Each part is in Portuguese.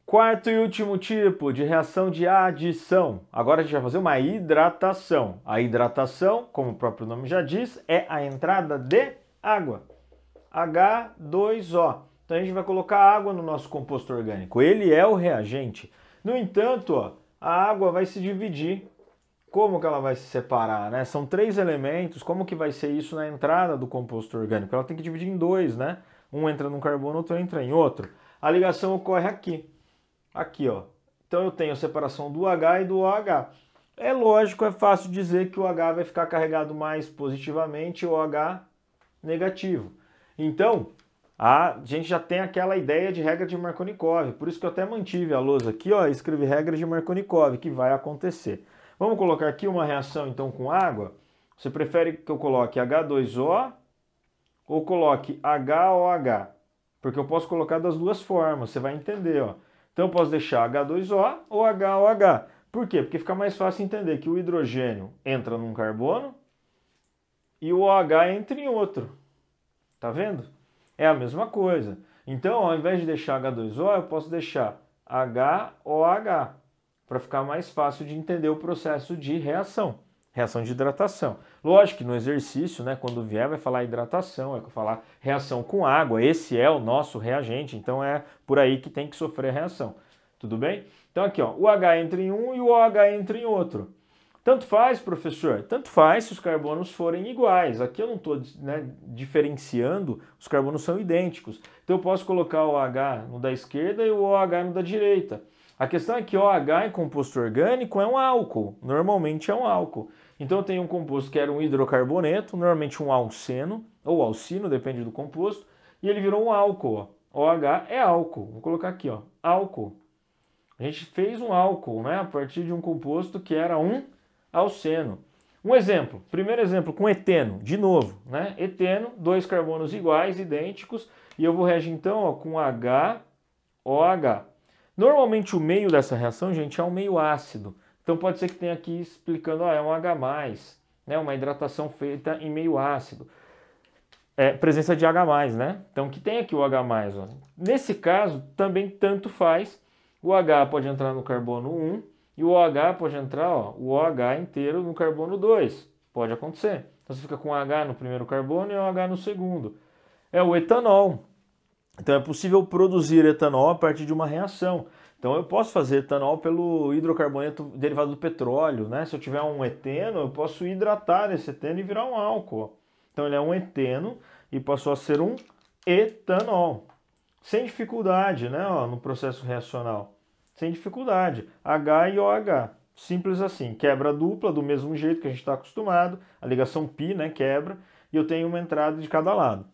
Quarto e último tipo de reação de adição. Agora a gente vai fazer uma hidratação. A hidratação, como o próprio nome já diz, é a entrada de água. H2O. Então a gente vai colocar água no nosso composto orgânico. Ele é o reagente. No entanto, ó, a água vai se dividir. Como que ela vai se separar, né? São 3 elementos. Como que vai ser isso na entrada do composto orgânico? Ela tem que dividir em 2, né? Um entra num carbono, outro entra em outro. A ligação ocorre aqui. Aqui, ó. Então eu tenho a separação do H e do OH. É lógico, é fácil dizer que o H vai ficar carregado mais positivamente e o OH negativo. Então, a gente já tem aquela ideia de regra de Markovnikov. Por isso que eu até mantive a lousa aqui, ó, e escrevi regra de Markovnikov, que vai acontecer. Vamos colocar aqui uma reação, então, com água. Você prefere que eu coloque H2O ou coloque HOH? Porque eu posso colocar das duas formas, você vai entender, ó. Então eu posso deixar H2O ou HOH. Por quê? Porque fica mais fácil entender que o hidrogênio entra num carbono e o OH entra em outro. Tá vendo? É a mesma coisa. Então, ao invés de deixar H2O, eu posso deixar HOH, para ficar mais fácil de entender o processo de reação. Reação de hidratação. Lógico que no exercício, né, quando vier, vai falar hidratação, vai falar reação com água. Esse é o nosso reagente, então é por aí que tem que sofrer a reação. Tudo bem? Então aqui, ó, o H entra em um e o OH entra em outro. Tanto faz, professor? Tanto faz se os carbonos forem iguais. Aqui eu não estou, né, diferenciando, os carbonos são idênticos. Então eu posso colocar o H no da esquerda e o OH no da direita. A questão é que OH em composto orgânico é um álcool, normalmente é um álcool. Então eu tenho um composto que era um hidrocarboneto, normalmente um alceno, ou alcino, depende do composto, e ele virou um álcool. Ó. OH é álcool, vou colocar aqui, ó, álcool. A gente fez um álcool, né, a partir de um composto que era um alceno. Um exemplo, primeiro exemplo com eteno, de novo, né, eteno, 2 carbonos iguais, idênticos, e eu vou reagir então, ó, com HOH. Normalmente o meio dessa reação, gente, é um meio ácido. Então pode ser que tenha aqui explicando, é um H+, né, uma hidratação feita em meio ácido. Presença de H+, né? Então que tem aqui o H+. Ó. Nesse caso, também tanto faz. O H pode entrar no carbono 1 e o OH pode entrar, ó, o OH inteiro no carbono 2. Pode acontecer. Então você fica com H no primeiro carbono e OH no segundo. É o etanol. Então é possível produzir etanol a partir de uma reação. Então eu posso fazer etanol pelo hidrocarboneto derivado do petróleo, né? Se eu tiver um eteno, eu posso hidratar esse eteno e virar um álcool. Então ele é um eteno e passou a ser um etanol. Sem dificuldade, né? Ó, no processo reacional. Sem dificuldade. H e OH. Simples assim. Quebra dupla do mesmo jeito que a gente está acostumado. A ligação π, né? Quebra. E eu tenho uma entrada de cada lado.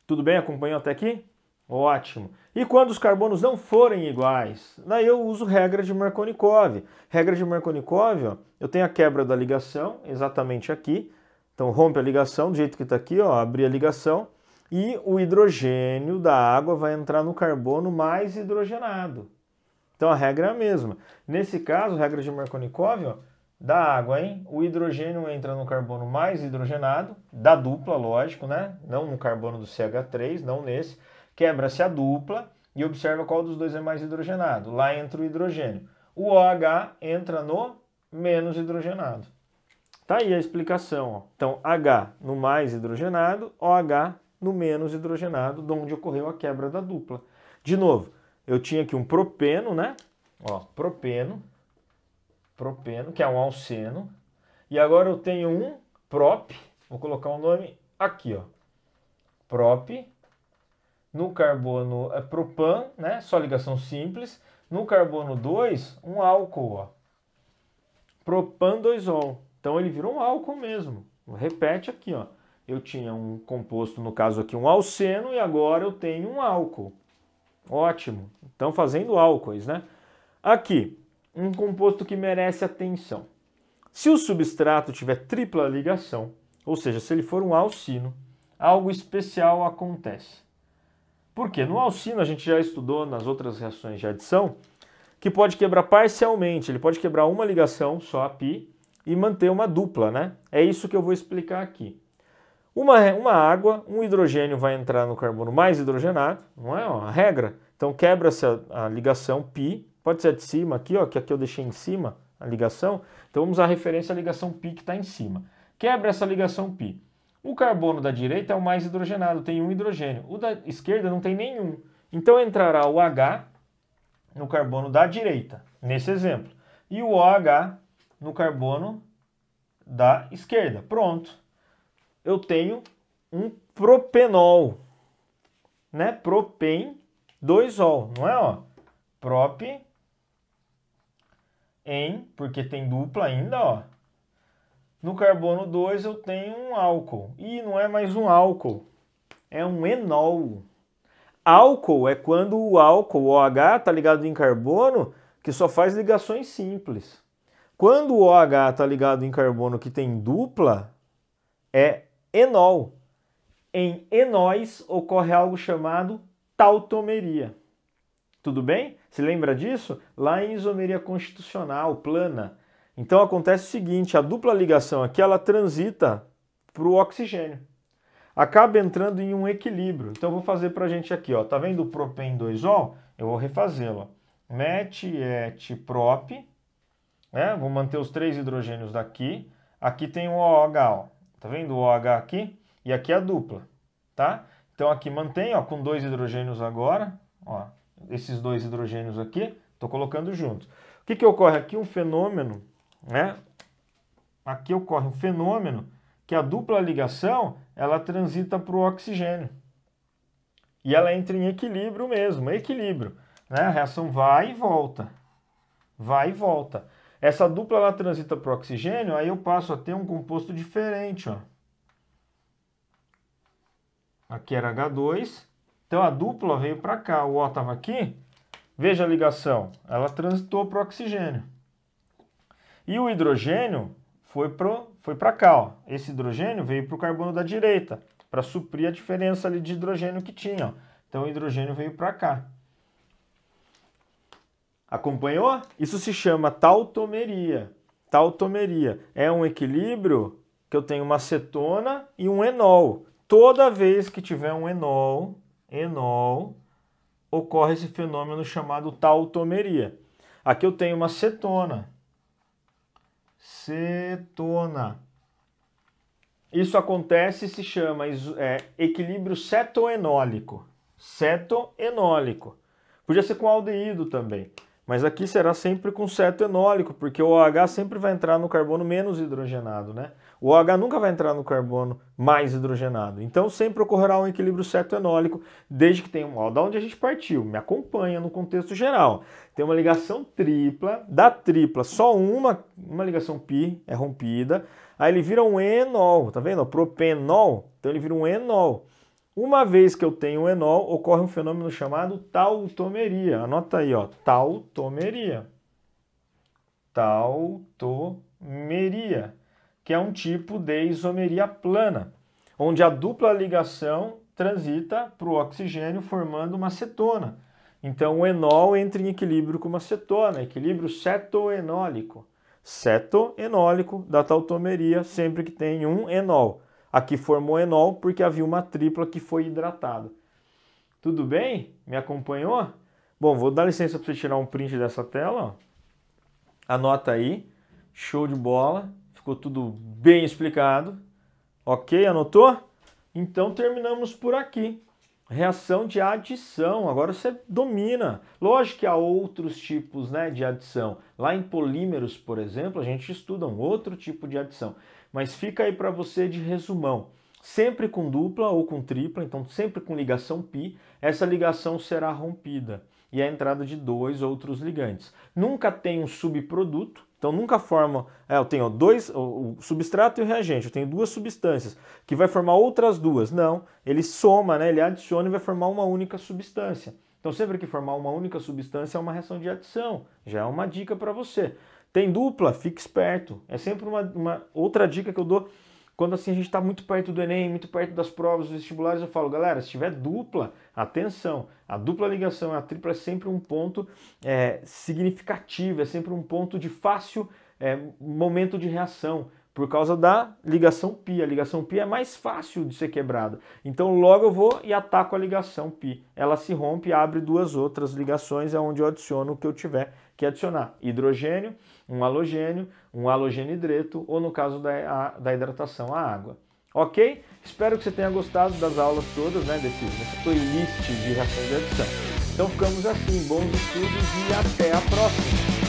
Tudo bem? Acompanhou até aqui? Ótimo. E quando os carbonos não forem iguais? Daí eu uso regra de Markovnikov. Regra de Markovnikov, ó, eu tenho a quebra da ligação, exatamente aqui. Então rompe a ligação, do jeito que está aqui, ó, abri a ligação. E o hidrogênio da água vai entrar no carbono mais hidrogenado. Então a regra é a mesma. Nesse caso, regra de Markovnikov, ó, da água, hein? O hidrogênio entra no carbono mais hidrogenado, da dupla, lógico, né? Não no carbono do CH3, não nesse. Quebra-se a dupla e observa qual dos dois é mais hidrogenado. Lá entra o hidrogênio. O OH entra no menos hidrogenado. Tá aí a explicação. Ó. Então, H no mais hidrogenado, OH no menos hidrogenado, de onde ocorreu a quebra da dupla. De novo, eu tinha aqui um propeno, né? Ó, propeno, que é um alceno. E agora eu tenho um prop, vou colocar o nome aqui, ó. Prop. No carbono é propan, né? Só ligação simples. No carbono 2, um álcool, ó. Propan 2-ol. Então ele virou um álcool mesmo. Repete aqui, ó. Eu tinha um composto, no caso aqui, um alceno, e agora eu tenho um álcool. Ótimo. Então fazendo álcoois, né? Aqui, um composto que merece atenção. Se o substrato tiver tripla ligação, ou seja, se ele for um alcino, algo especial acontece. Por quê? No alcino a gente já estudou nas outras reações de adição que pode quebrar parcialmente, ele pode quebrar uma ligação, só a π, e manter uma dupla, né? É isso que eu vou explicar aqui. Uma água, um hidrogênio vai entrar no carbono mais hidrogenado, não é? Ó, a regra. Então quebra-se a ligação π, pode ser a de cima aqui, ó, que aqui eu deixei em cima a ligação. Então vamos usar a referência à ligação π que está em cima. Quebra essa ligação π. O carbono da direita é o mais hidrogenado, tem um hidrogênio. O da esquerda não tem nenhum. Então entrará o H no carbono da direita, nesse exemplo. E o OH no carbono da esquerda. Pronto. Eu tenho um propenol, né? Propen 2-ol, não é? Ó? Prop em, porque tem dupla ainda, ó. No carbono 2 eu tenho um álcool. E não é mais um álcool, é um enol. Álcool é quando o álcool, o OH, está ligado em carbono que só faz ligações simples. Quando o OH está ligado em carbono que tem dupla, é enol. Em enóis ocorre algo chamado tautomeria. Tudo bem? Se lembra disso? Lá em isomeria constitucional, plana. Então acontece o seguinte, a dupla ligação aqui ela transita para o oxigênio. Acaba entrando em um equilíbrio. Então eu vou fazer para a gente aqui, ó. Tá vendo o propen 2-ol? Eu vou refazê-lo. Met, et, prop. Né? Vou manter os 3 hidrogênios daqui. Aqui tem o OH, ó. Tá vendo o OH aqui? E aqui a dupla, tá? Então aqui mantém, ó, com 2 hidrogênios agora, ó. Esses 2 hidrogênios aqui, estou colocando juntos. O que ocorre aqui? Um fenômeno, né? Aqui ocorre um fenômeno que a dupla ligação, ela transita para o oxigênio. E ela entra em equilíbrio mesmo, equilíbrio. Né? A reação vai e volta. Vai e volta. Essa dupla ela transita para o oxigênio, aí eu passo a ter um composto diferente, ó. Aqui era H2. Então a dupla veio para cá, o O estava aqui. Veja a ligação, ela transitou para o oxigênio. E o hidrogênio foi para cá, ó. Esse hidrogênio veio para o carbono da direita, para suprir a diferença ali de hidrogênio que tinha, ó. Então o hidrogênio veio para cá. Acompanhou? Isso se chama tautomeria. Tautomeria é um equilíbrio que eu tenho uma cetona e um enol. Toda vez que tiver um enol, ocorre esse fenômeno chamado tautomeria. Aqui eu tenho uma cetona. Isso acontece e se chama equilíbrio cetoenólico. Cetoenólico. Podia ser com aldeído também. Mas aqui será sempre com cetoenólico, porque o OH sempre vai entrar no carbono menos hidrogenado, né? O OH nunca vai entrar no carbono mais hidrogenado. Então sempre ocorrerá um equilíbrio cetoenólico, desde que tenha da onde a gente partiu. Me acompanha no contexto geral. Tem uma ligação tripla, da tripla só uma ligação π é rompida, aí ele vira um enol, tá vendo? Propenol, então ele vira um enol. Uma vez que eu tenho um enol, ocorre um fenômeno chamado tautomeria. Anota aí, ó, tautomeria. Tautomeria, que é um tipo de isomeria plana, onde a dupla ligação transita para o oxigênio formando uma cetona. Então o enol entra em equilíbrio com uma cetona, equilíbrio cetoenólico. Cetoenólico da tautomeria sempre que tem um enol. Aqui formou enol porque havia uma tripla que foi hidratada. Tudo bem? Me acompanhou? Bom, vou dar licença para você tirar um print dessa tela. Ó. Anota aí. Show de bola. Ficou tudo bem explicado. Ok? Anotou? Então terminamos por aqui. Reação de adição. Agora você domina. Lógico que há outros tipos, né, de adição. Lá em polímeros, por exemplo, a gente estuda um outro tipo de adição. Mas fica aí para você de resumão. Sempre com dupla ou com tripla, então sempre com ligação π, essa ligação será rompida. E a entrada de 2 outros ligantes. Nunca tem um subproduto, então nunca forma... eu tenho o substrato e o reagente, eu tenho 2 substâncias, que vai formar outras 2. Não, ele soma, né, ele adiciona e vai formar uma única substância. Então sempre que formar uma única substância é uma reação de adição. Já é uma dica para você. Tem dupla? Fique esperto. É sempre uma outra dica que eu dou quando assim a gente está muito perto do Enem, muito perto das provas, dos vestibulares. Eu falo, galera, se tiver dupla, atenção. A dupla ligação, a tripla é sempre um ponto significativo, é sempre um ponto de fácil momento de reação. Por causa da ligação π. A ligação π é mais fácil de ser quebrada. Então logo eu vou e ataco a ligação π. Ela se rompe e abre duas outras ligações, é onde eu adiciono o que eu tiver que adicionar. Hidrogênio, um halogênio hidreto, ou no caso da hidratação, a água. Ok? Espero que você tenha gostado das aulas todas, né, dessa playlist de reação de adição. Então ficamos assim, bons estudos e até a próxima!